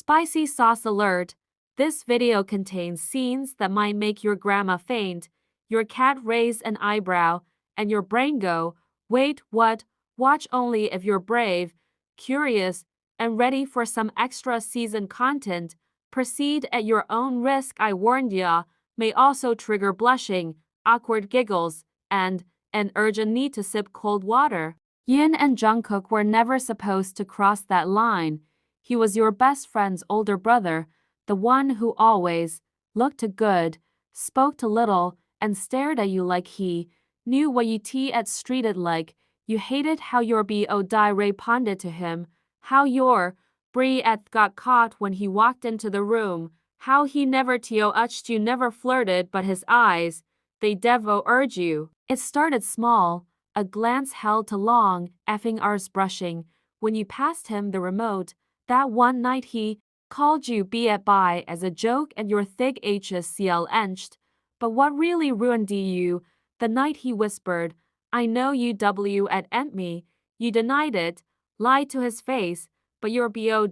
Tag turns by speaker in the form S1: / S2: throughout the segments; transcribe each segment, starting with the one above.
S1: Spicy sauce alert. This video contains scenes that might make your grandma faint, your cat raise an eyebrow, and your brain go, wait, what? Watch only if you're brave, curious, and ready for some extra season content. Proceed at your own risk. I warned ya. May also trigger blushing, awkward giggles, and an urgent need to sip cold water. Yin and Jungkook were never supposed to cross that line. He was your best friend's older brother, the one who always looked good, spoke to little, and stared at you like he knew what you treated like. You hated how your BO responded to him, how your Brie got caught when he walked into the room, how he never touched you, never flirted, but his eyes, they urge you. It started small, a glance held too long, effing ours brushing, when you passed him the remote. That one night he called you by as a joke and your thick HSCL enched. But what really ruined you, the night he whispered, I know you at me, you denied it, lied to his face, but your BO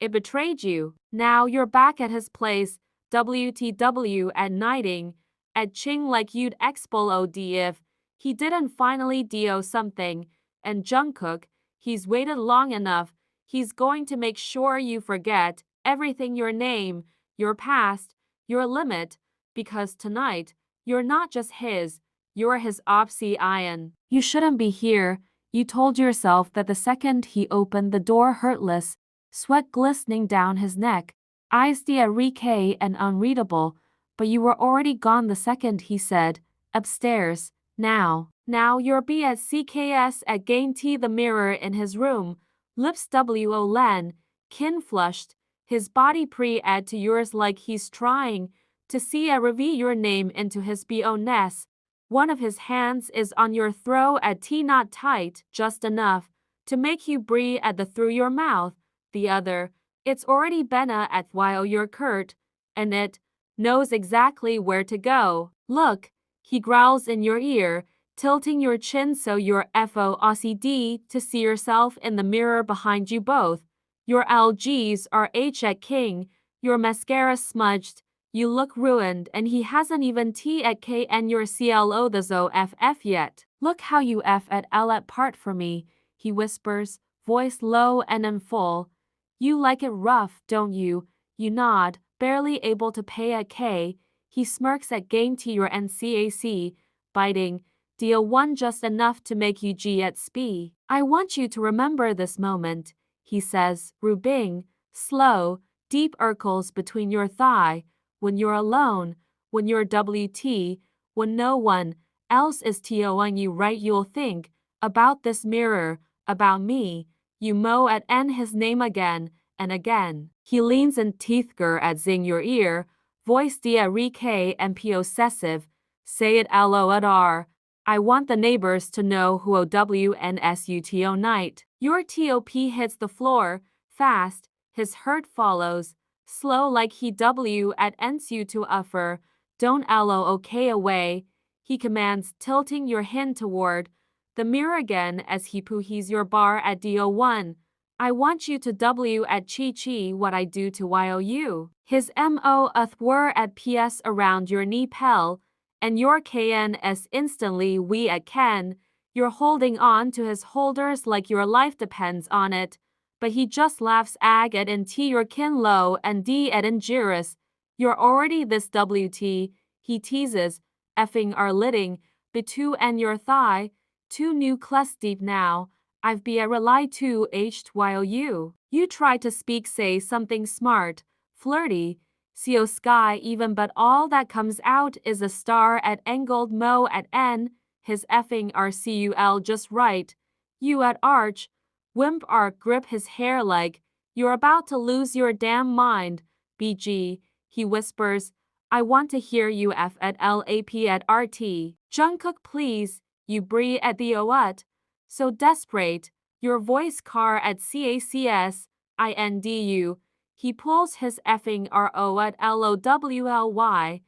S1: it betrayed you. Now you're back at his place, WTW at nighting, at Ching like you'd explode if he didn't finally do something, and Jungkook, he's waited long enough, he's going to make sure you forget everything, your name, your past, your limit, because tonight, you're not just his, you're his obsession. You shouldn't be here, you told yourself that the second he opened the door hurtless, sweat glistening down his neck, eyes derek and unreadable, but you were already gone the second he said, upstairs, now you're at CKS at gain T the mirror in his room, lips wo len, kin flushed, his body pre-add to yours like he's trying to see a reveal your name into his bo-ness. One of his hands is on your throat at T not tight, just enough to make you breathe at the through your mouth. The other, it's already been at while you're curt, and it knows exactly where to go. Look, he growls in your ear, tilting your chin so you're FOCD to see yourself in the mirror behind you both. Your LGs are H at king, your mascara smudged, you look ruined, and he hasn't even T at K and your CLO the ZO FF yet. Look how you F at L at part for me, he whispers, voice low and in full. You like it rough, don't you? You nod, barely able to pay at K. He smirks at gain to your NCAC, biting, deal one just enough to make you G at sp. I want you to remember this moment, he says, rubbing, slow, deep urkles between your thigh, when you're alone, when you're WT, when no one else is TOing you right, you'll think about this mirror, about me. You mow at N his name again and again. He leans in teethger at zing your ear, voice derek and possessive, say it lo at r. I want the neighbors to know who OWNSUTO night. Your TOP hits the floor, fast, his hurt follows, slow like he W at NSU to uffer, don't lo okay away, he commands, tilting your hin toward the mirror again as he poohies your bar at DO1. I want you to W at chi what I do to YOU. His MO were at PS around your knee pel, and your KNS instantly we at Ken. You're holding on to his holders like your life depends on it, but he just laughs ag at nt your kin low and d at injurious. You're already this WT, he teases, effing our litting, betu and your thigh, two new clus deep now. I've be a rely to aged while you try to speak, say something smart, flirty, co sky even, but all that comes out is a star at angled mo at n, his effing RCUL just right, you at arch, wimp arc grip his hair like, you're about to lose your damn mind, BG, he whispers, I want to hear you F at LAP at RT. Jungkook please, you breathe at the OUT. So desperate, your voice car at CACS, INDU. He pulls his effing RO at LOWLY,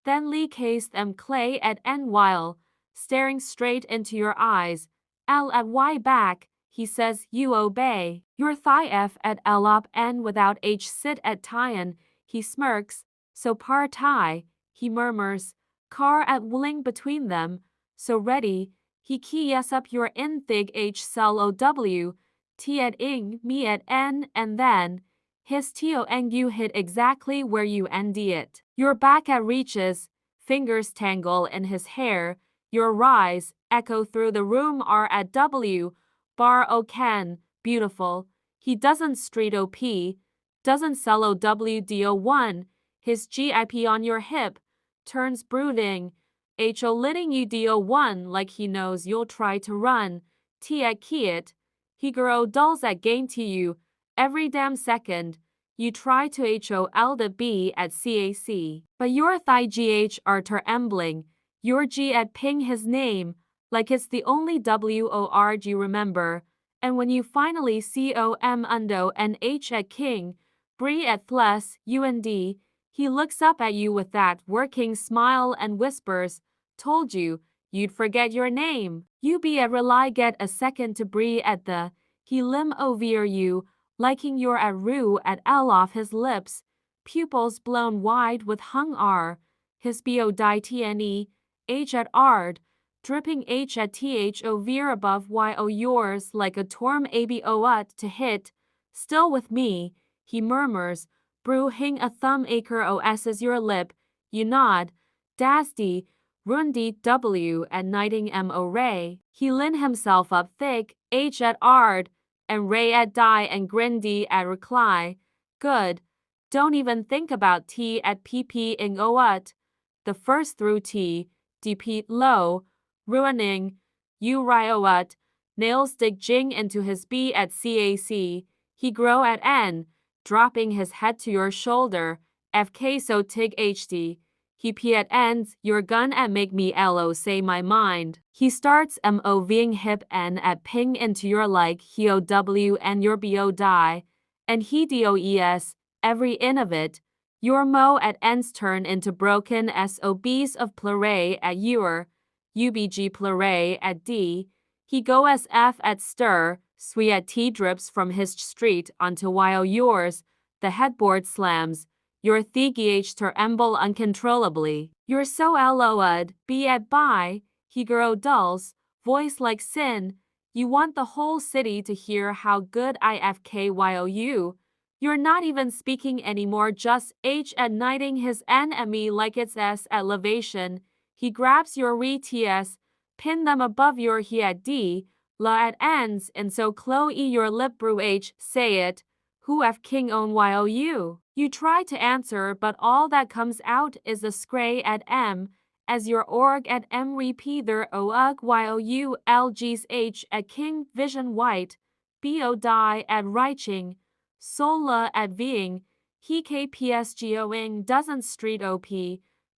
S1: then Lee case them clay at N while, staring straight into your eyes, L at Y back, he says you obey. Your thigh F at L op N without H sit at Tyan, he smirks. So par Thai, he murmurs. Car at willing between them. So ready, he key yes up your in thig H cell OW, T at ing, me at N, and then his to and you hit exactly where you end it. Your back at reaches, fingers tangle in his hair, your rise, echo through the room are at W, bar O Ken, beautiful. He doesn't street OP, doesn't sell OWDO1, his GIP on your hip, turns brooding, HO litting you DO1 like he knows you'll try to run, T at cked, he grow dulls at gain to you, every damn second. You try to HOL to B at CAC, but your thigh GH are ter embling, your G at ping his name, like it's the only WORG you remember, and when you finally COM undo and H at king, Bree at thless, UND, he looks up at you with that working smile and whispers, told you, you'd forget your name. You be at rely get a second to Bree at the, he lim over you, liking your at rue at L off his lips, pupils blown wide with hung R, his bo die tne, H at ard, dripping H at tho veer above yo yours like a torm abo to hit, still with me, he murmurs, brew hing a thumb acre os as your lip, you nod, dasdy, rundi w at knighting mo ray, he lin himself up thick, H at ard, and ray at die and grindy at recly, good, don't even think about T at pp ing out, the first through T, dp low, ruining, you ryout, nails dig jing into his B at CAC, he grow at N, dropping his head to your shoulder, FK so tig HD, he p at ends, your gun at make me lo say my mind, he starts moving hip N at ping into your like HOW and your BO die, and he DOES, every in of it, your mo at ends turn into broken SOBs of pleuray at your, UBG pleuray at D, he go as F at stir, swe at T drips from his street onto yo yours, the headboard slams, your thigh ter emble uncontrollably. You're so loud, be at by, he grow dulls, voice like sin, you want the whole city to hear how good IFKYOU. You're not even speaking anymore, just H at knighting his N at me like it's S at elevation. He grabs your re TS, pin them above your he at D, la at ends, and so clo e your lip brew H, say it, who F king own YOU. You try to answer, but all that comes out is a scray at M, as your org at M repeat their OUG YOU LG's H at king vision white, BO die at reiching, sola at ving, he KPSGOing doesn't street OP,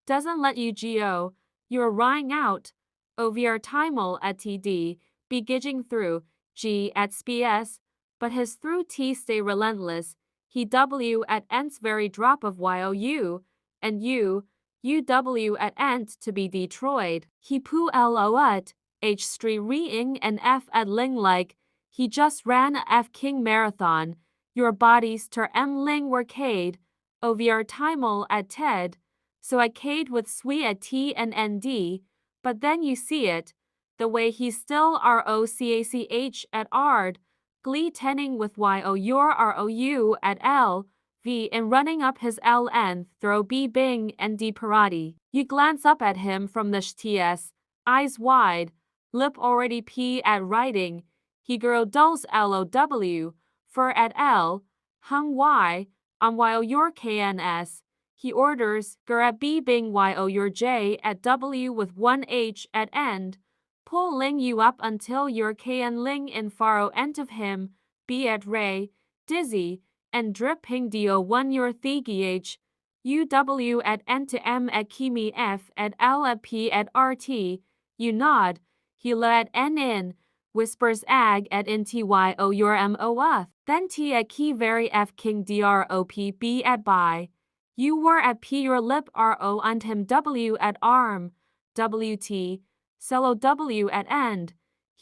S1: doesn't let you GO, you're rying out, OVR timel at TD, be gidging through, G at SPS, but his through T stay relentless, he W at nth very drop of YOU, and UW at nth to be Detroit, he poo lo at, H street re-ing and F at ling like, he just ran a F king marathon, your bodies ter M ling were cade, OVR timel at TED, so I cade with swe at T and ND, but then you see it, the way he still ROCACH at ard, glee tenning with YO your ROU at L, V and running up his LN throw B Bing and D Parati. You glance up at him from the TS, eyes wide, lip already P at writing, he girl dulls LOW, fur at L, hung Y, on YO your KNS, he orders, gur at B Bing YO your J at W with one H at end, pull ling you up until your KN ling in faro end of him, B at ray, dizzy, and drip ping do1 your thigh, UW at N to M at kimi F at L at P at RT, you nod, he la at N in, whispers ag at NTYO your MOF, then T at key very F king DROP B at by, you were at P your lip RO and him W at arm, WT, cello W at end,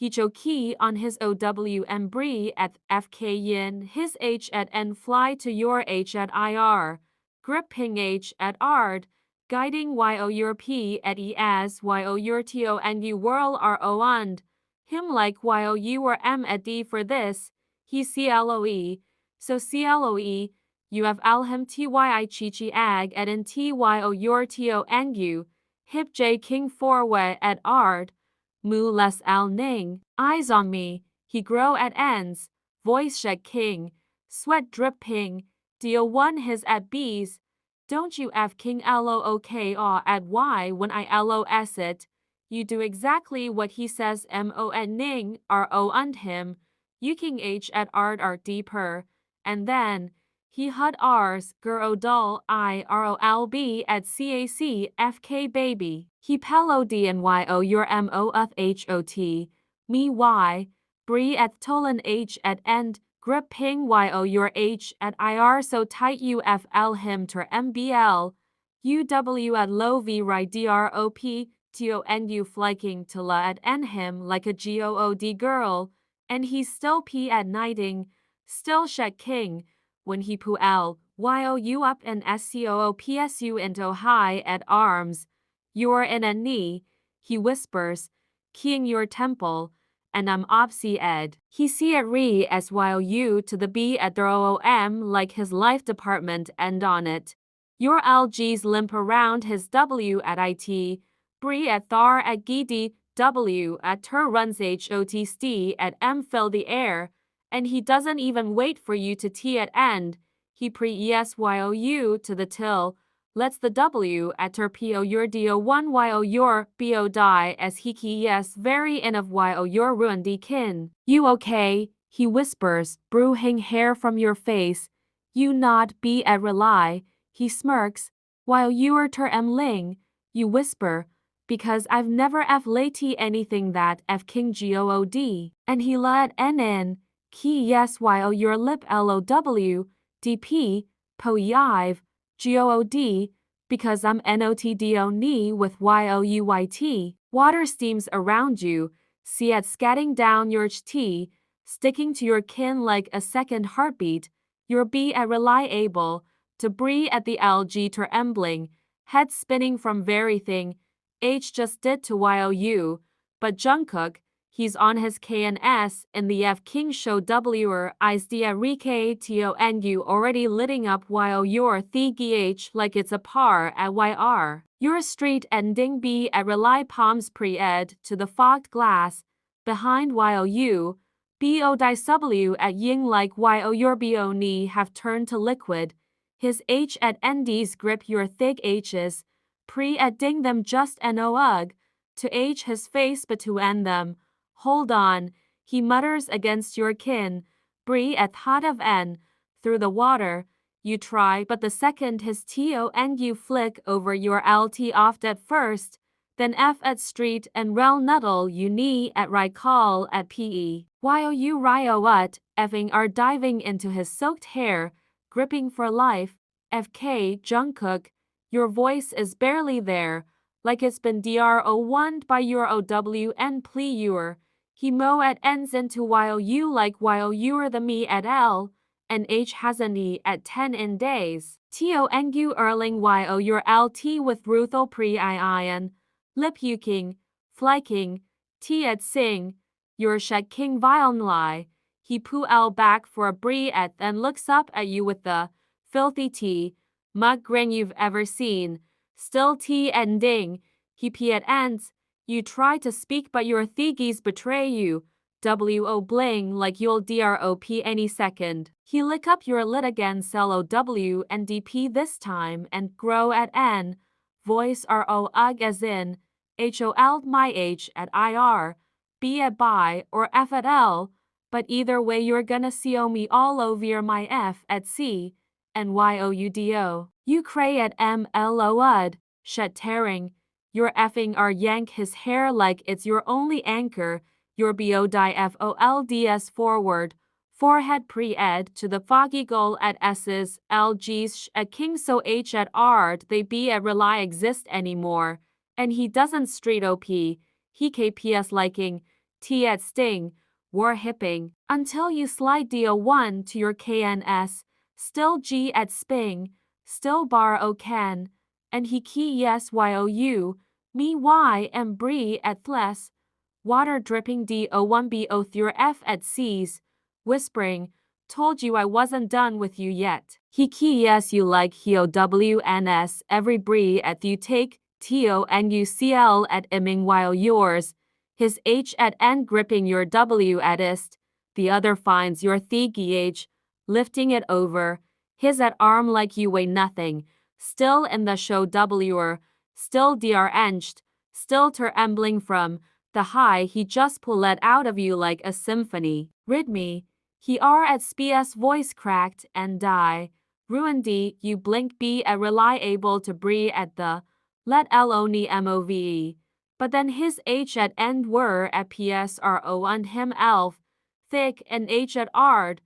S1: he cho key on his OW and brie at FK yin, his H at N fly to your H at IR, gripping H at ard, guiding yo your P at E as yo your TO and you whirl RO und, him like yo you or M at D for this, he CLOE, so CLOE, you have alhim TYI chichi ag at in TYO your TO angu, hip J king 4 way at ard, mu les al ning, eyes on me, he grow at ends, voice shed king, sweat dripping, deal one his at B's, don't you f king look aw at y when I los it, you do exactly what he says mo at ning ro und him, you king h at art deeper, and then, he hud rs guro dull I rol at cac fk baby. He pello d and yo your mo of hot. Me y. Brie at tolan h at end. Grip ping yo your h at ir so tight ufl him ter mbl. Uw at low v right drop. TONU flyking to la at n him like a GOOD girl. And he still p at nighting. Still shet king. When he pu l, you up and SCOOPSU into high at arms, you're in a knee, he whispers, keying your temple, and I'm obsi ed. He see at re as you to the B at the OOM like his life department end on it. Your LGs limp around his W at IT, Bree at Thar at Gidi, W at Tur runs HOTC at M fill the air, and he doesn't even wait for you to T at end, he pre-ESYOU to the till, lets the W at ter PO your DO1 YO your BO die as he key yes very in of YO your ruin D kin. You okay, he whispers, bruising hair from your face, you nod be at rely, he smirks, while you are ter ling, you whisper, because I've never f lati anything that f king GOOD, and he let n in, key yes while your lip LOW, DP, po yive, GOOD, because I'm NOTDO knee with YOUYT, water steams around you, see at scatting down your T, sticking to your kin like a second heartbeat, your B at reliable, to brie at the LG ter embling, head spinning from very thing, H just did to YOU, but Jungkook, he's on his KNS in the F King show W'er Is the Rike TONU already litting up while you're TGH like it's a par at YR. You're street ending B at rely palms pre-ed to the fogged glass, behind while you, BO dice W at ying like YO your BO knee have turned to liquid, his H at ND's grip your thick H's, pre at ding them just NOUG, to H his face but to end them. Hold on, he mutters against your kin, brie at thought of N, through the water, you try but the second his TONU flick over your LT oft at first, then F at street and rel nuddle you knee at right call at PE. While you Ryo at, effing are diving into his soaked hair, gripping for life, FK Jungkook, your voice is barely there, like it's been DRO1'd by your OW and pleure. He mo at ends into while you like while you're the me at L, and H has a knee at 10 in days. TONU Erling yo your LT with Ruthel pre ion, lip yuking, flyking, T at sing, your shed king violnly, he pu L back for a brie at then looks up at you with the filthy T, mug grin you've ever seen, still T and ding, he p at ends, you try to speak but your thiggies betray you, WO bling like you'll DROP any second. He lick up your lit again cell OW and DP this time and grow at N, voice RO ug as in, HOL my H at IR, B at by or F at L, but either way you're gonna CO me all over my F at C, and YOUDO. You cray at MLOUD, shet tearing, your effing are yank his hair like it's your only anchor, your BODI FOLDS forward, forehead pre-ed to the foggy goal at S's, LG's at King so H at Ard they be at rely exist anymore, and he doesn't street OP, he KPS liking, T at sting, war hipping, until you slide do1 to your kns, still G at sping, still bar o can, and he key yes you, me y and brie at thless, water dripping do1 bo through f at seas, whispering, told you I wasn't done with you yet. He key yes you like heo wns every brie at you take to nucl at imming while yours, his h at n gripping your w at ist, the other finds your thigh, lifting it over, his at arm like you weigh nothing, still in the show w'er, still dr enched, still ter embling from, the high he just pull it out of you like a symphony. Rid me, he are at sps voice cracked and die, ruined you blink be at rely able to breathe at the, let loni move, but then his h at end were at psro and him elf, thick and h at ard,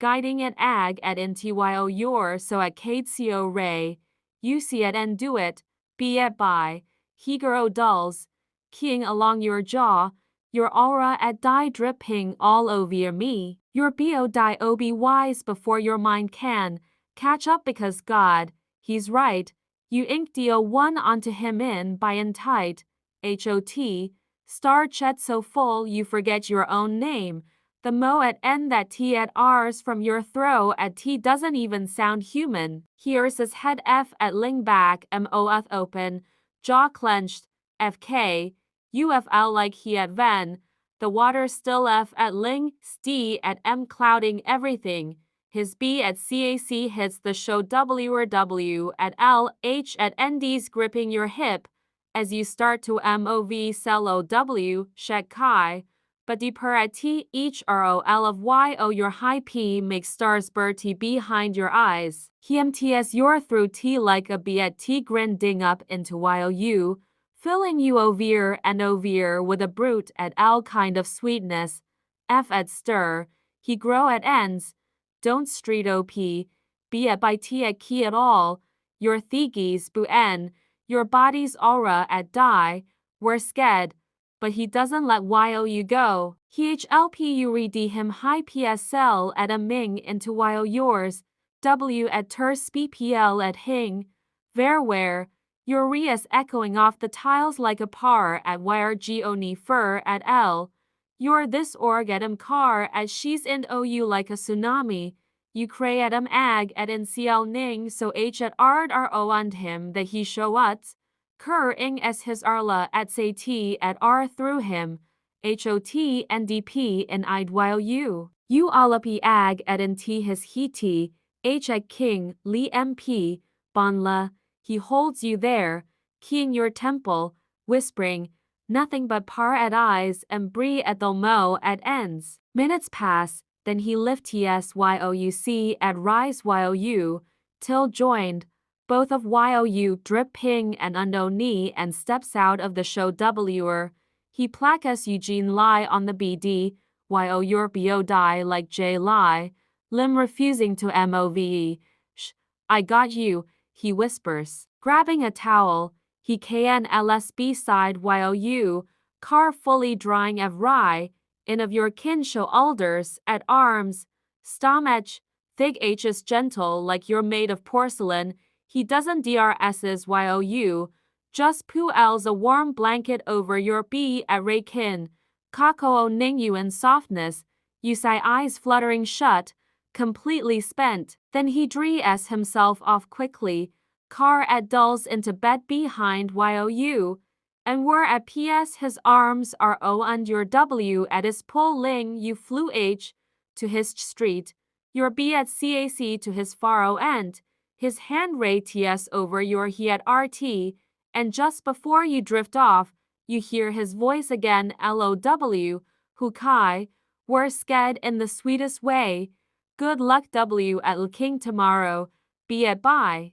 S1: guiding at ag at ntyo your so at co ray, you see it and do it, be at by, higuro dulls, keying along your jaw, your aura at die dripping all over me, your bo die ob wise before your mind can catch up because God, he's right, you ink do1 onto him in by and tight, hot, star chet so full you forget your own name, the mo at n that t at r's from your throw at t doesn't even sound human, here's his head f at ling back moth open, jaw clenched, fk, ufl like he at ven, the water still f at ling, st at m clouding everything, his b at cac hits the show w or w at l, h at nd's gripping your hip, as you start to mov cello w, shek kai, but deeper at t each rol of yo your high p makes stars berty behind your eyes, hmts your through t like a b at t grin ding up into you, filling you over and over with a brute at l kind of sweetness, f at stir, he grow at ends, don't street op, be at by t at key at all, your thigis bu n, your body's aura at die, we're sked, but he doesn't let you go, hlp you read him high psl at a ming into yours, w at ter spl at hing, verware, your rias echoing off the tiles like a par at yrgoni fur at l, your this org at car as she's in ou like a tsunami, you cray at ag at ncl ning so h at ard ro and him that he show uts, cur ing as his arla at say t at r through him, hot and dp in id you alapi ag at nt his heti, h at king, li mp, bonla, he holds you there, keying your temple, whispering, nothing but par at eyes and brie at the mo at ends. Minutes pass, then he lift youc at rise you, till joined, both of you drip ping and undo knee and steps out of the show w'er, he placas Eugene lie on the bd, your bo die like j lie, limb refusing to move, sh, I got you, he whispers. Grabbing a towel, he can lsb side you, car fully drying of rye, in of your kin show alders, at arms, stomach, thig h's gentle like you're made of porcelain, he doesn't drs's you, just poo l's a warm blanket over your b at raykin, kakao ning you in softness, you say eyes fluttering shut, completely spent, then he dres himself off quickly, car at dulls into bed behind you, and were at ps his arms are o and your w at his pull ling you flew h, to his street, your b at cac to his faro end, his hand ray ts over your he at rt, and just before you drift off, you hear his voice again low, who kai, were sked in the sweetest way, good luck w at king tomorrow, be at bye.